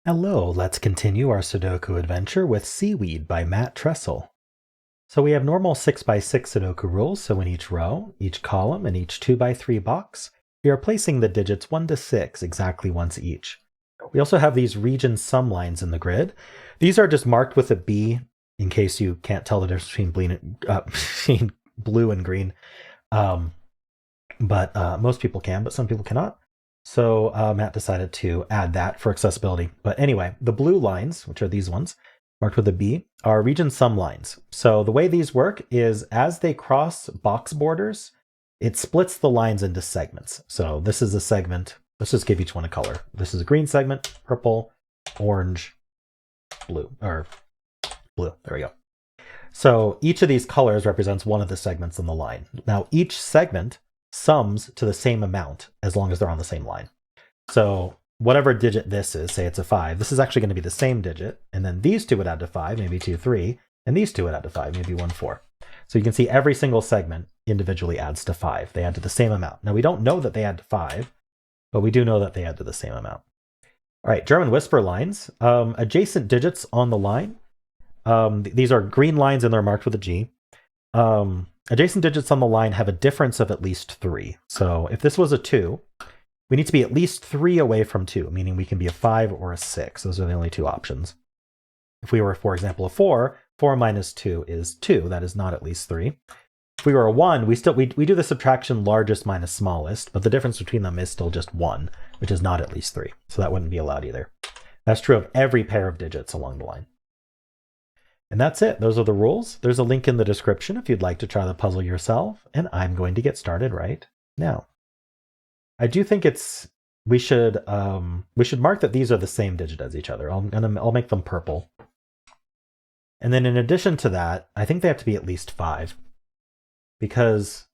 Hello, let's continue our Sudoku adventure with Seaweed by Matt Tressel. So we have normal 6x6 Sudoku rules, so in each row, each column, and each 2x3 box, we are placing the digits 1 to 6 exactly once each. We also have these region sum lines in the grid. These are just marked with a B in case you can't tell the difference between blue and green. But most people can, but some people cannot. So Matt decided to add that for accessibility. But anyway, the blue lines, which are these ones, marked with a B, are region sum lines. So the way these work is as they cross box borders, it splits the lines into segments. So this is a segment. Let's just give each one a color. This is a green segment, purple, orange, blue, or blue. There we go. So each of these colors represents one of the segments in the line. Now each segment sums to the same amount as long as they're on the same line. So whatever digit this is, say it's a 5, this is actually going to be the same digit, and then these two would add to 5, maybe 2, 3, and these two would add to 5, maybe 1, 4. So you can see every single segment individually adds to 5. They add to the same amount. Now we don't know that they add to 5, but we do know that they add to the same amount. All right, German whisper lines. Adjacent digits on the line. These are green lines and they're marked with a G. Adjacent digits on the line have a difference of at least 3. So if this was a 2, we need to be at least 3 away from 2, meaning we can be a 5 or a 6. Those are the only two options. If we were, for example, a 4, 4 minus 2 is 2. That is not at least 3. If we were a 1, we do the subtraction largest minus smallest, but the difference between them is still just 1, which is not at least 3. So that wouldn't be allowed either. That's true of every pair of digits along the line. And that's it. Those are the rules. There's a link in the description if you'd like to try the puzzle yourself, and I'm going to get started right now. I do think we should mark that these are the same digit as each other. I'll make them purple. And then in addition to that, I think they have to be at least 5 because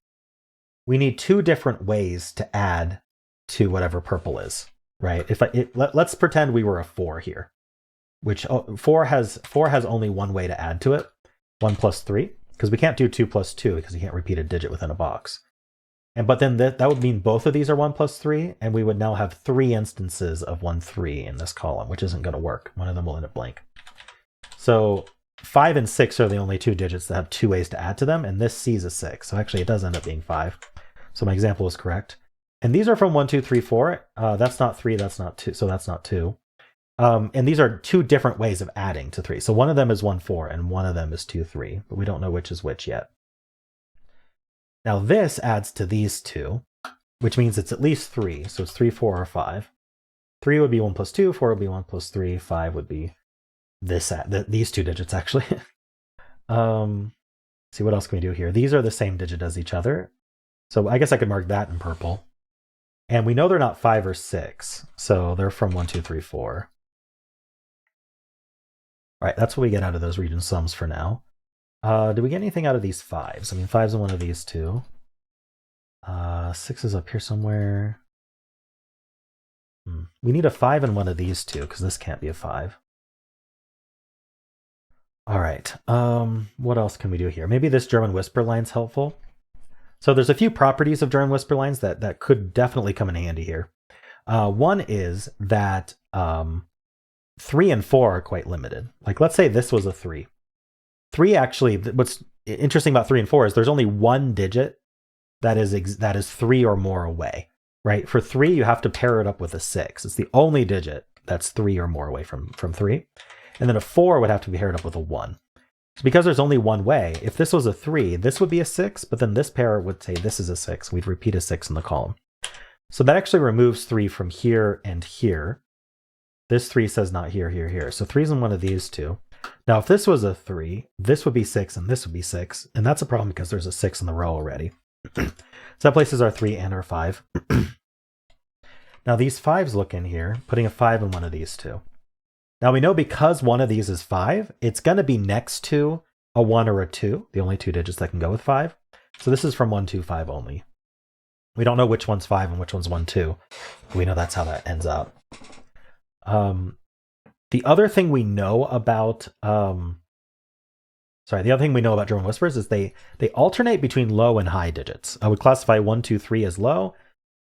we need 2 different ways to add to whatever purple is, right? Let's pretend we were a 4 here. Which 4 has only one way to add to it, 1 plus 3, because we can't do 2 plus 2 because you can't repeat a digit within a box. But then that would mean both of these are 1 plus 3, and we would now have 3 instances of 1, 3 in this column, which isn't going to work. One of them will end up blank. So 5 and 6 are the only 2 digits that have 2 ways to add to them, and this C is a 6. So actually it does end up being 5. So my example is correct. And these are from 1, 2, 3, 4. That's not 3, that's not 2, so that's not 2. And these are 2 different ways of adding to 3. So one of them is 1, 4, and one of them is 2, 3, but we don't know which is which yet. Now this adds to these 2, which means it's at least 3. So it's 3, 4, or 5. 3 would be 1 plus 2, 4 would be 1 plus 3, 5 would be these 2 digits actually. See what else can we do here? These are the same digit as each other. So I guess I could mark that in purple. And we know they're not 5 or 6, so they're from 1, 2, 3, 4. All right, that's what we get out of those region sums for now. Do we get anything out of these 5s? I mean, 5's in one of these 2. 6 is up here somewhere. We need a 5 in one of these 2, because this can't be a 5. All right, what else can we do here? Maybe this German whisper line's helpful. So there's a few properties of German whisper lines that could definitely come in handy here. One is that 3 and 4 are quite limited. Like let's say this was a 3. 3 actually, what's interesting about 3 and 4 is there's only one digit that is 3 or more away, right? For 3, you have to pair it up with a 6. It's the only digit that's 3 or more away from 3. And then a 4 would have to be paired up with a 1. So because there's only one way, if this was a 3, this would be a 6, but then this pair would say this is a 6. We'd repeat a 6 in the column. So that actually removes 3 from here and here. This 3 says not here, here, here. So 3's in one of these 2. Now, if this was a 3, this would be 6 and this would be 6. And that's a problem because there's a 6 in the row already. So that places our 3 and our 5. Now, these 5s look in here, putting a 5 in one of these 2. Now, we know because one of these is 5, it's going to be next to a 1 or a 2, the only 2 digits that can go with 5. So this is from 1, 2, 5 only. We don't know which one's 5 and which one's 1, 2. We know that's how that ends up. The other thing we know about German whispers is they alternate between low and high digits. I would classify 1, 2, 3 as low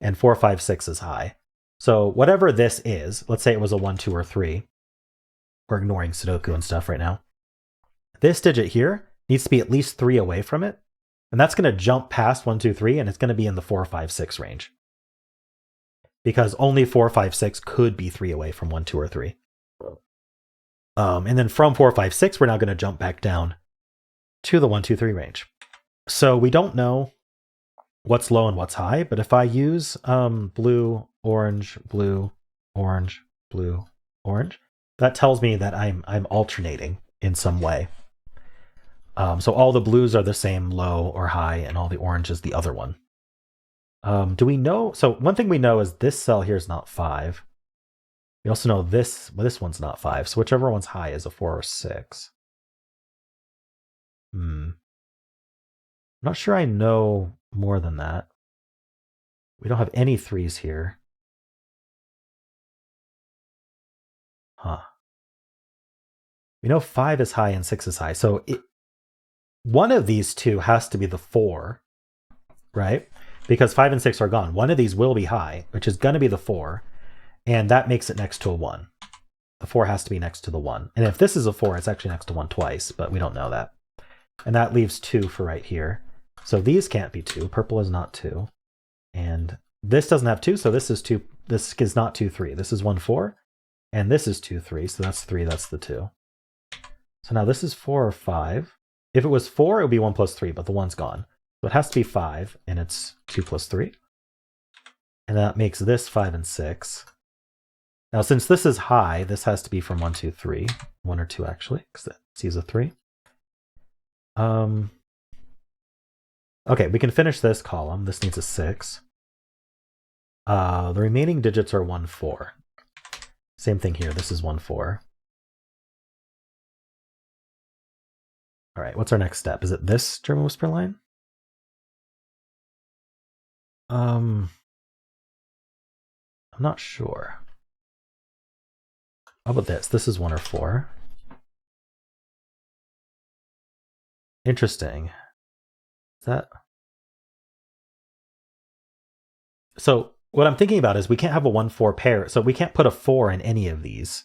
and 4, 5, 6 as high. So whatever this is, let's say it was a 1, 2, or 3, We're ignoring Sudoku and stuff right now. This digit here needs to be at least 3 away from it. And that's going to jump past 1, 2, 3, and it's going to be in the 4, 5, 6 range. Because only 4, 5, 6 could be 3 away from 1, 2, or 3. And then from 4, 5, 6, we're now going to jump back down to the 1, 2, 3 range. So we don't know what's low and what's high, but if I use blue, orange, blue, orange, blue, orange, that tells me that I'm alternating in some way. So all the blues are the same low or high, and all the orange is the other one. Do we know? So one thing we know is this cell here is not 5. We also know this one's not 5. So whichever one's high is a 4 or 6. I'm not sure I know more than that. We don't have any 3s here. Huh. We know 5 is high and 6 is high. So one of these two has to be the 4, right? Because 5 and 6 are gone. One of these will be high, which is going to be the 4. And that makes it next to a 1. The 4 has to be next to the 1. And if this is a 4, it's actually next to 1 twice, but we don't know that. And that leaves 2 for right here. So these can't be 2. Purple is not 2. And this doesn't have 2, so this is 2. This is not 2, 3. This is 1, 4. And this is 2, 3. So that's 3. That's the 2. So now this is 4 or 5. If it was 4, it would be 1 plus 3, but the 1's gone. So it has to be 5, and it's 2 plus 3. And that makes this 5 and 6. Now, since this is high, this has to be from 1, 2, 3. 1 or 2, actually, because that sees a 3. Okay, we can finish this column. This needs a 6. The remaining digits are 1, 4. Same thing here. This is 1, 4. All right, what's our next step? Is it this German whisper line? I'm not sure. How about this? This is 1 or 4. Interesting. Is that... So what I'm thinking about is we can't have a 1-4 pair. So we can't put a 4 in any of these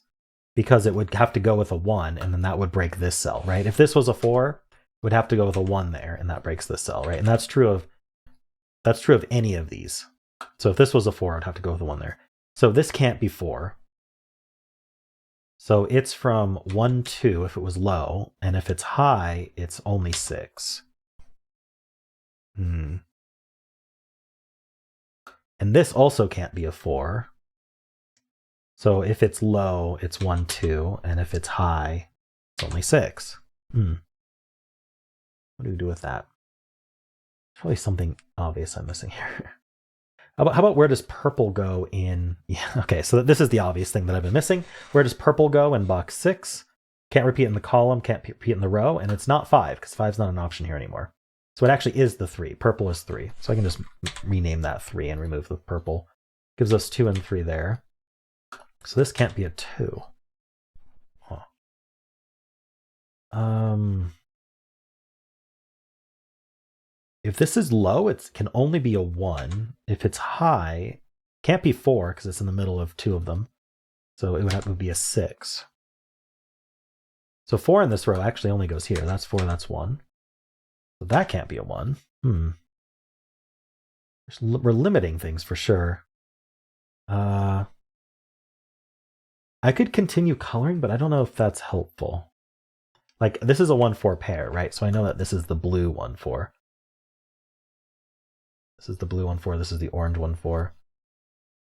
because it would have to go with a 1, and then that would break this cell, right? If this was a 4, it would have to go with a 1 there, and that breaks this cell, right? And that's true of any of these. So if this was a 4, it would have to go with a 1 there. So this can't be 4. So it's from 1, 2 if it was low, and if it's high, it's only 6. And this also can't be a 4. So if it's low, it's 1, 2, and if it's high, it's only 6. What do we do with that? Probably something obvious I'm missing here. How about where does purple go in? Yeah, okay, so this is the obvious thing that I've been missing. Where does purple go in box 6? Can't repeat in the column, can't repeat in the row, and it's not 5, because 5's not an option here anymore. So it actually is the 3. Purple is 3. So I can just rename that 3 and remove the purple. Gives us 2 and 3 there. So this can't be a 2. Huh. If this is low, it can only be a 1. If it's high, it can't be 4 because it's in the middle of 2 of them. So it would be a 6. So 4 in this row actually only goes here. That's 4, that's 1. So that can't be a 1. We're limiting things for sure. I could continue coloring, but I don't know if that's helpful. Like, this is a 1-4 pair, right? So I know that this is the blue 1-4. This is the blue 1-4. This is the orange 1-4.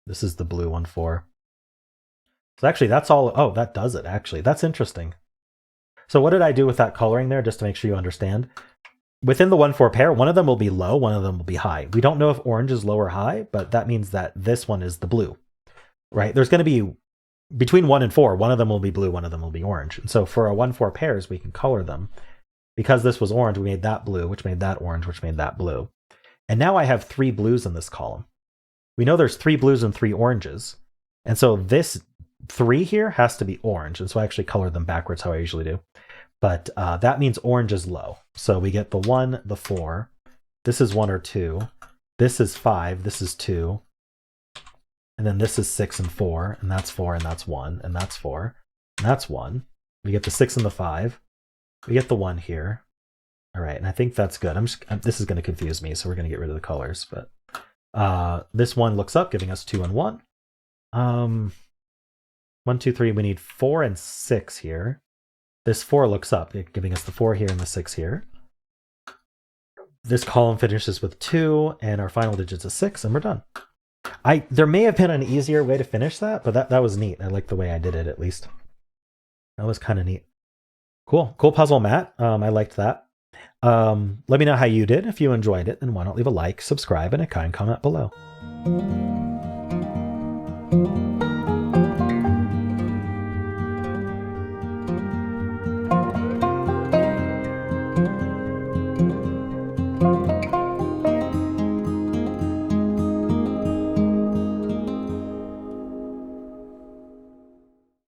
This is the blue 1-4. So actually, that's all. Oh, that does it, actually. That's interesting. So what did I do with that coloring there, just to make sure you understand? Within the 1-4 pair, one of them will be low, one of them will be high. We don't know if orange is low or high, but that means that this one is the blue, right? There's going to be, between 1 and 4, one of them will be blue, one of them will be orange. And so for our 1-4 pairs, we can color them. Because this was orange, we made that blue, which made that orange, which made that blue. And now I have 3 blues in this column. We know there's 3 blues and 3 oranges. And so this 3 here has to be orange. And so I actually colored them backwards how I usually do. But that means orange is low. So we get the 1, the 4. This is 1 or 2. This is 5. This is 2. And then this is 6 and 4. And that's 4 and that's 1. And that's 4. And that's 1. We get the 6 and the 5. We get the 1 here. All right, and I think that's good. This is going to confuse me, so we're going to get rid of the colors. But this 1 looks up, giving us 2 and 1. 1, 2, 3. We need 4 and 6 here. This 4 looks up, giving us the 4 here and the 6 here. This column finishes with 2, and our final digit's a 6, and we're done. There may have been an easier way to finish that, but that was neat. I like the way I did it, at least. That was kind of neat. Cool puzzle, Matt. I liked that. Let me know how you did. If you enjoyed it, then why not leave a like, subscribe, and a kind comment below.